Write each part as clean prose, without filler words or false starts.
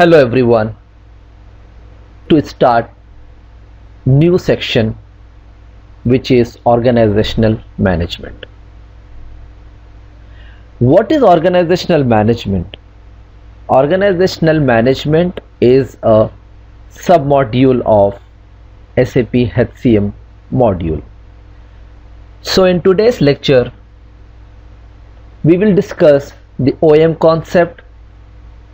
Hello everyone. To start new section which is organizational management. What is organizational management? Organizational management is a submodule of SAP HCM module. So in today's lecture we will discuss the OM concept,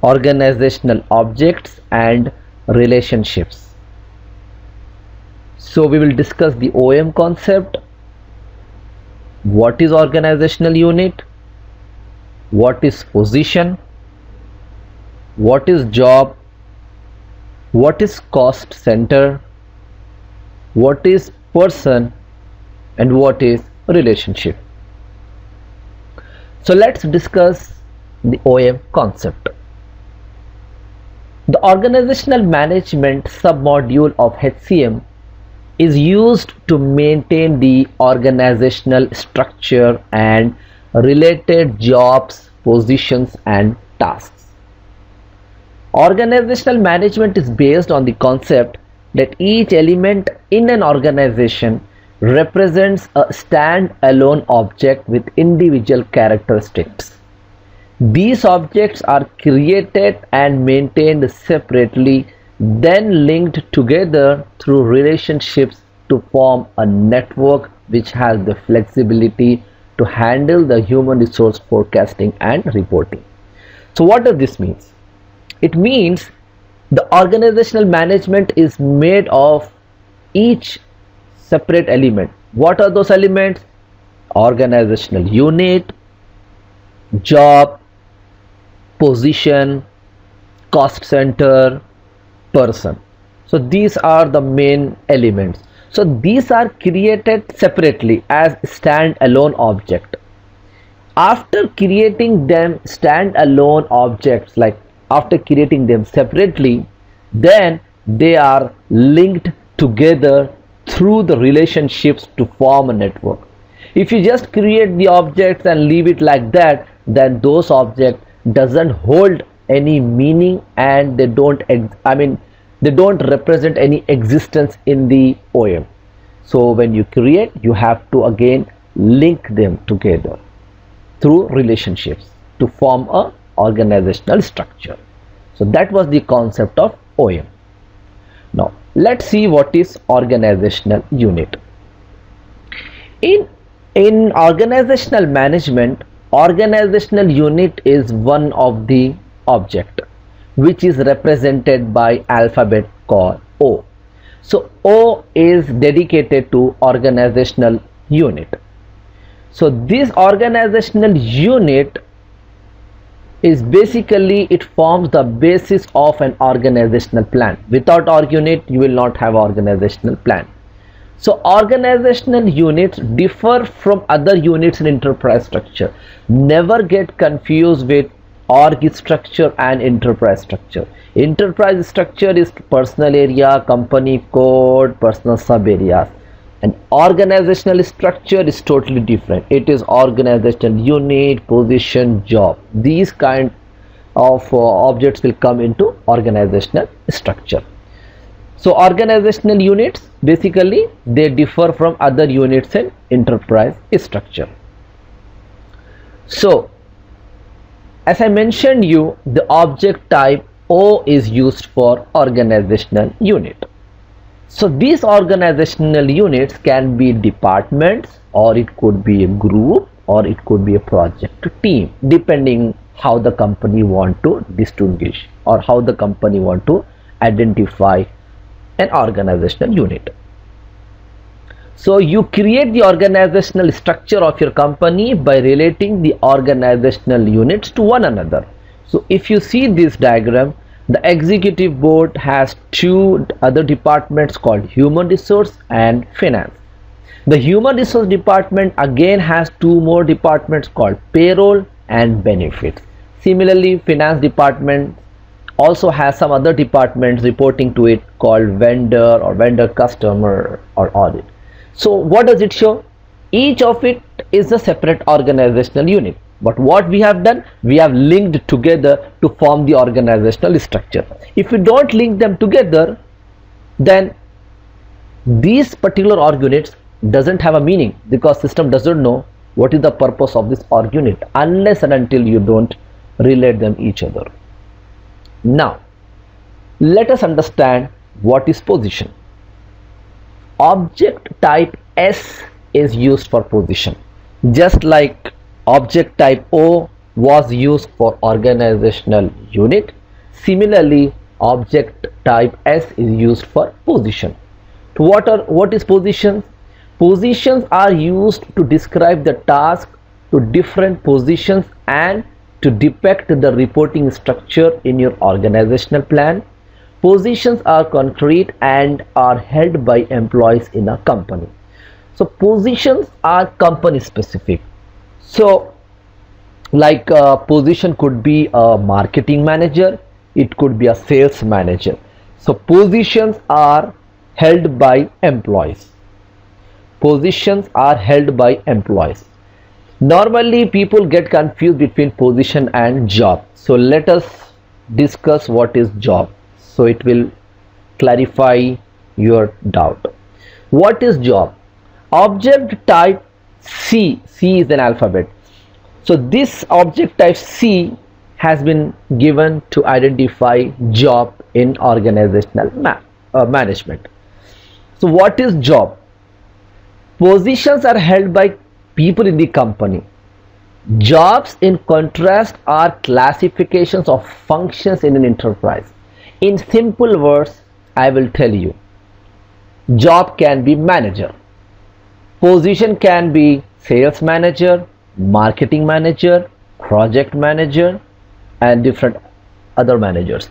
organizational objects and relationships. So we will discuss the OM concept, what is organizational unit, what is position, what is job, what is cost center, what is person and what is relationship. So let's discuss the OM concept. The organizational management submodule of HCM is used to maintain the organizational structure and related jobs, positions and tasks. Organizational management is based on the concept that each element in an organization represents a stand-alone object with individual characteristics. These objects are created and maintained separately, then linked together through relationships to form a network which has the flexibility to handle the human resource forecasting and reporting. So what does this mean? It means the organizational management is made of each separate element. What are those elements? Organizational unit, job, position, cost center, person. So these are the main elements. So these are created separately as stand-alone object. After creating them stand-alone objects, like after creating them separately, then they are linked together through the relationships to form a network. If you just create the objects and leave it like that, then those objects doesn't hold any meaning and they don't represent any existence in the OM. So when you create, you have to again link them together through relationships to form a organizational structure. So that was the concept of OM. Now let's see what is organizational unit. In organizational management, organizational unit is one of the object which is represented by alphabet called O. So O is dedicated to organizational unit. So this organizational unit is basically, it forms the basis of an organizational plan. Without org unit you will not have organizational plan. So organizational units differ from other units in enterprise structure. Never get confused with org structure and enterprise structure. Enterprise structure is personal area, company code, personal sub areas, and organizational structure is totally different. It is organizational unit, position, job. These kind of objects will come into organizational structure. So organizational units, basically they differ from other units in enterprise structure. So as I mentioned you, the object type O is used for organizational unit. So these organizational units can be departments, or it could be a group, or it could be a project team, depending how the company want to distinguish or how the company want to identify an organizational unit. So you create the organizational structure of your company by relating the organizational units to one another. So if you see this diagram, the executive board has two other departments called human resource and finance. The human resource department again has two more departments called payroll and benefits. Similarly, finance department also has some other departments reporting to it called vendor or vendor customer or audit. So what does it show? Each of it is a separate organizational unit. But what we have done, we have linked together to form the organizational structure. If we don't link them together, then these particular org units doesn't have a meaning, because system doesn't know what is the purpose of this org unit unless and until you don't relate them each other. Now let us understand what is position. Object type S is used for position, just like object type O was used for organizational unit. Similarly, object type S is used for position. What is positions? Positions are used to describe the task to different positions and to depict the reporting structure in your organizational plan. Positions are concrete and are held by employees in a company. So positions are company specific. So like position could be a marketing manager, it could be a sales manager. So positions are held by employees. Positions are held by employees. Normally people get confused between position and job. So let us discuss what is job, so it will clarify your doubt. What is job? Object type C is an alphabet. So this object type C has been given to identify job in organizational management. So what is job? Positions are held by people in the company. Jobs, in contrast, are classifications of functions in an enterprise. In simple words, I will tell you. Job can be manager. Position can be sales manager, marketing manager, project manager, and different other managers.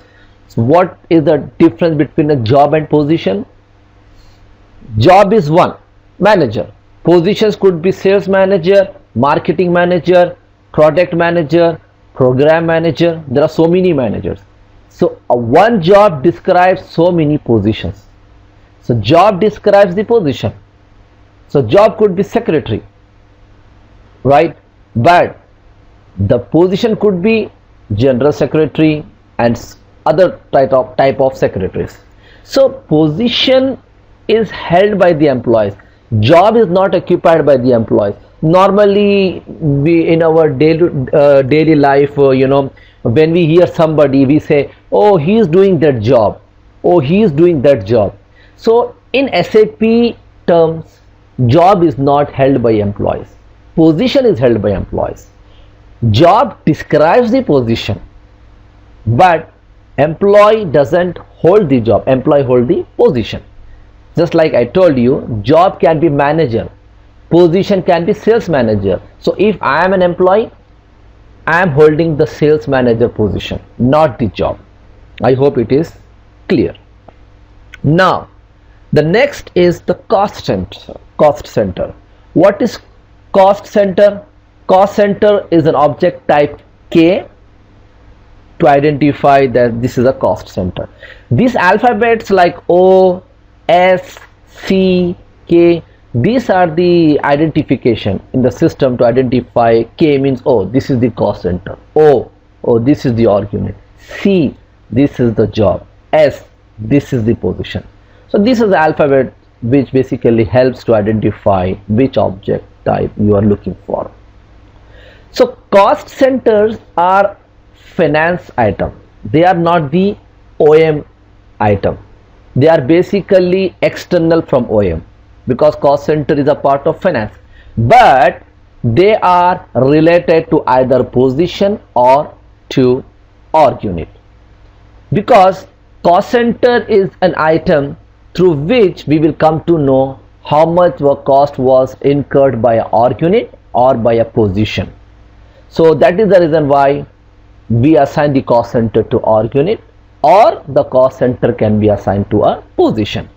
So what is the difference between a job and position? Job is one, manager. Positions could be sales manager, marketing manager, product manager, program manager. There are so many managers. So one job describes so many positions. So job describes the position. So job could be secretary, right? But the position could be general secretary and other type of secretaries. So position is held by the employees. Job is not occupied by the employees. Normally we in our daily life, when we hear somebody, we say, oh, he is doing that job, oh, he is doing that job. So in SAP terms, job is not held by employees, position is held by employees. Job describes the position, but employee doesn't hold the job, employee hold the position. Just like I told you, job can be manager, position can be sales manager. So if I am an employee, I am holding the sales manager position, not the job. I hope it is clear. Now the next is the cost center. What is cost center? Cost center is an object type K to identify that this is a cost center. These alphabets like O, S, C, K, these are the identification in the system to identify. K means, oh, this is the cost center. O, oh, this is the org unit. C, this is the job. S, this is the position. So this is the alphabet which basically helps to identify which object type you are looking for. So cost centers are finance item. They are not the OM item. They are basically external from OM, because cost center is a part of finance, but they are related to either position or to org unit, because cost center is an item through which we will come to know how much work cost was incurred by an org unit or by a position. So that is the reason why we assign the cost center to org unit, or the cost center can be assigned to a position.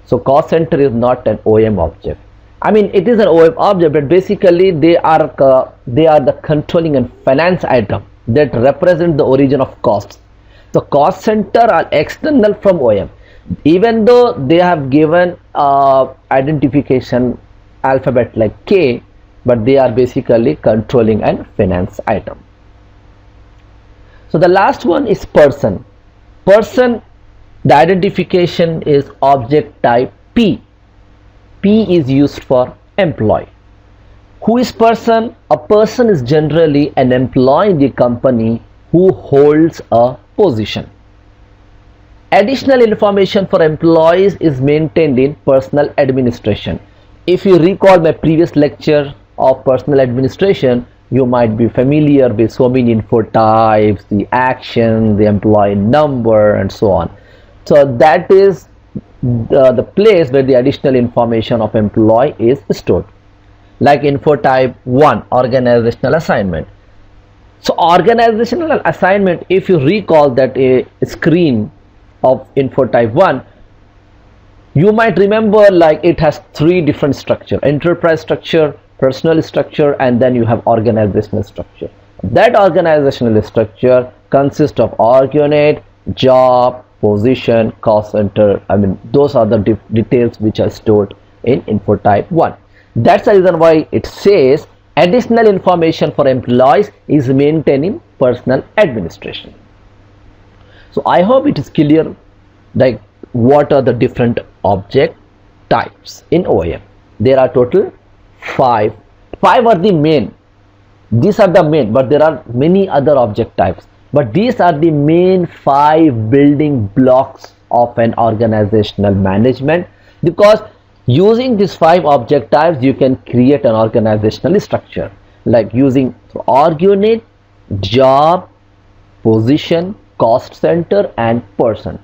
So cost center is not an OM object. I mean, it is an OM object, but basically they are the controlling and finance item that represent the origin of costs. So cost center are external from OM. Even though they have given identification alphabet like K, but they are basically controlling and finance item. So the last one is person. Person, the identification is object type P. P is used for employee. Who is person? A person is generally an employee in the company who holds a position. Additional information for employees is maintained in personal administration. If you recall my previous lecture of personal administration, you might be familiar with so many info types, the action, the employee number, and so on. So that is the place where the additional information of employee is stored. Like info type 1, organizational assignment. So organizational assignment, if you recall that a screen of info type 1, you might remember like it has three different structure: enterprise structure, personal structure, and then you have organizational structure. That organizational structure consists of org unit, job, position, cost center. Those are the details which are stored in info type 1. That's the reason why it says additional information for employees is maintained in personal administration. So I hope it is clear like what are the different object types in OAM. There are total 5. 5 are the main. These are the main, but there are many other object types. But these are the main 5 building blocks of an organizational management, because using these 5 object types you can create an organizational structure, like using org unit, job, position, cost center, and person.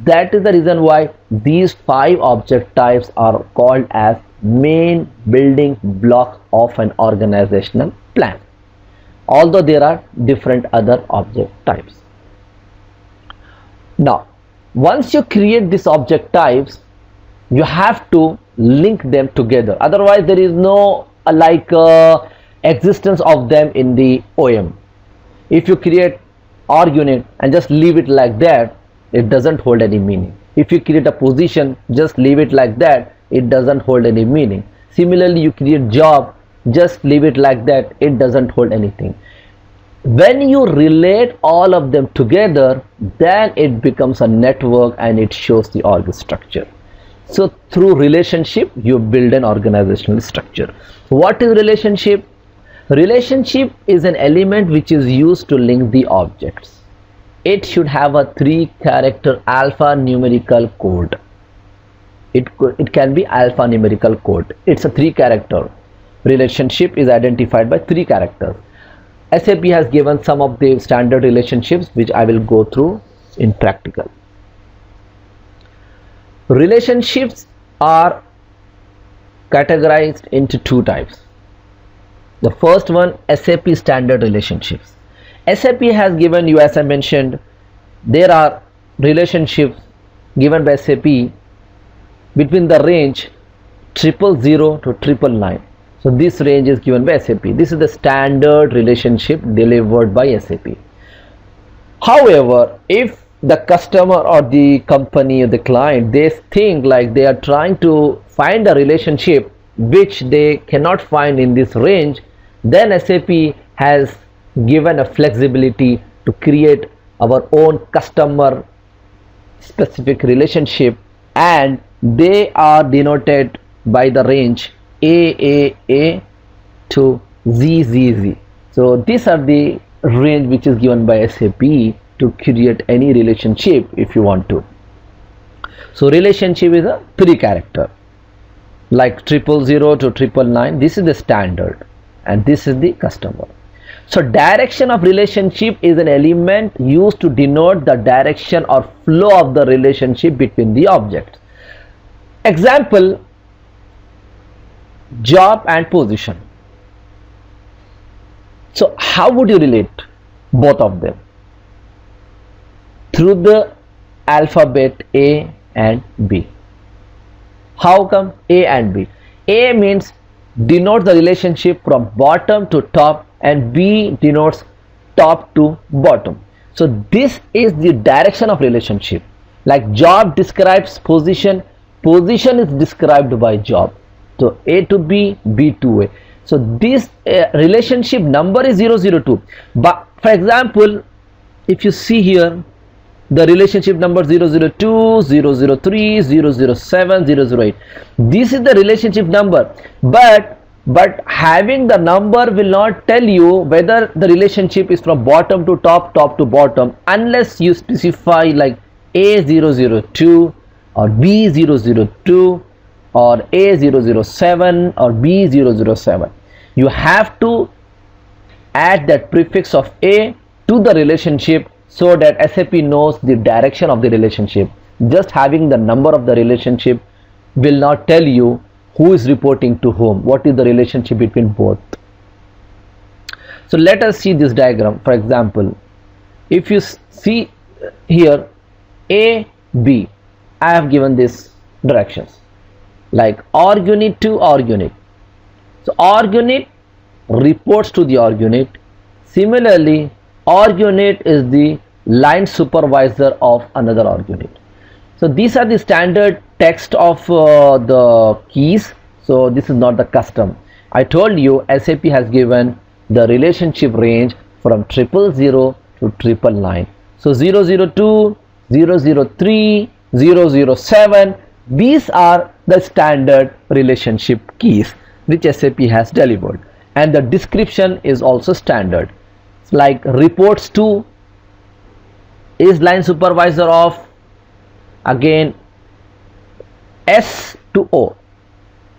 That is the reason why these 5 object types are called as main building blocks of an organizational plan, although there are different other object types. Now once you create these object types, you have to link them together, otherwise there is no existence of them in the OAM. If you create org unit and just leave it like that, it doesn't hold any meaning. If you create a position, just leave it like that, it doesn't hold any meaning. Similarly, you create job, just leave it like that, it doesn't hold anything. When you relate all of them together, then it becomes a network and it shows the org structure. So through relationship you build an organizational structure. What is relationship? Relationship is an element which is used to link the objects. It should have a 3-character alphanumerical code. It can be alphanumerical code. It's a 3-character. Relationship is identified by 3 characters. SAP has given some of the standard relationships which I will go through in practical. Relationships are categorized into 2 types. The first one, SAP standard relationships. SAP has given you, as I mentioned, there are relationships given by SAP between the range 000 to 999. So this range is given by SAP. This is the standard relationship delivered by SAP. However, if the customer or the company or the client, they think like they are trying to find a relationship which they cannot find in this range, then SAP has given a flexibility to create our own customer specific relationship, and they are denoted by the range AAA to ZZZ. So these are the range which is given by SAP to create any relationship if you want to. So relationship is a 3-character, like 000 to 999. This is the standard and this is the customer. So direction of relationship is an element used to denote the direction or flow of the relationship between the objects. Example, job and position. So how would you relate both of them? Through the alphabet A and B. How come A and B? A means denote the relationship from bottom to top, and B denotes top to bottom. So this is the direction of relationship. Like job describes position, position is described by job. So A to B, B to A. So this relationship number is 002. But for example, if you see here, the relationship number 002, 003, 007, 008. This is the relationship number, but having the number will not tell you whether the relationship is from bottom to top, top to bottom, unless you specify like A002 or B002 or A007 or B007. You have to add that prefix of A to the relationship so that SAP knows the direction of the relationship. Just having the number of the relationship will not tell you who is reporting to whom, what is the relationship between both. So let us see this diagram. For example, if you see here A, B, I have given these directions like org unit to org unit. So org unit reports to the org unit. Similarly, org unit is the line supervisor of another org unit. So these are the standard text of the keys. So this is not the custom. I told you SAP has given the relationship range from 000 to 999. So 002, 003, 007, these are the standard relationship keys which SAP has delivered, and the description is also standard. Like reports to is line supervisor of, again S to O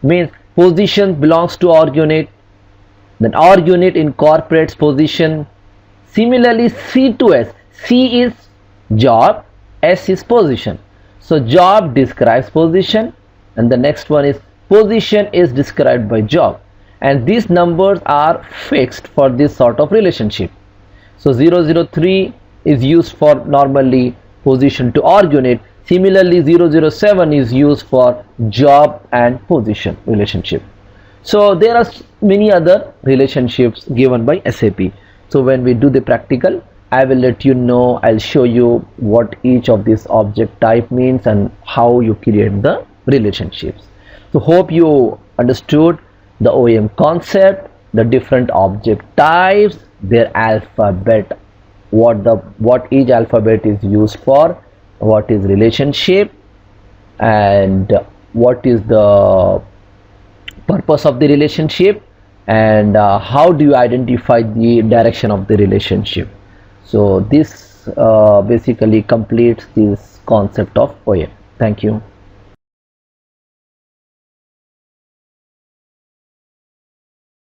means position belongs to org unit, then org unit incorporates position. Similarly, C to S, C is job, S is position. So job describes position, and the next one is position is described by job, and these numbers are fixed for this sort of relationship. So 003 is used for normally position to org unit. Similarly, 007 is used for job and position relationship. So there are many other relationships given by SAP. So when we do the practical, I will let you know, I'll show you what each of these object type means and how you create the relationships. So hope you understood the OEM concept, the different object types, their alphabet, what each alphabet is used for, what is relationship, and what is the purpose of the relationship, and how do you identify the direction of the relationship. So this basically completes this concept of OEM. Thank you.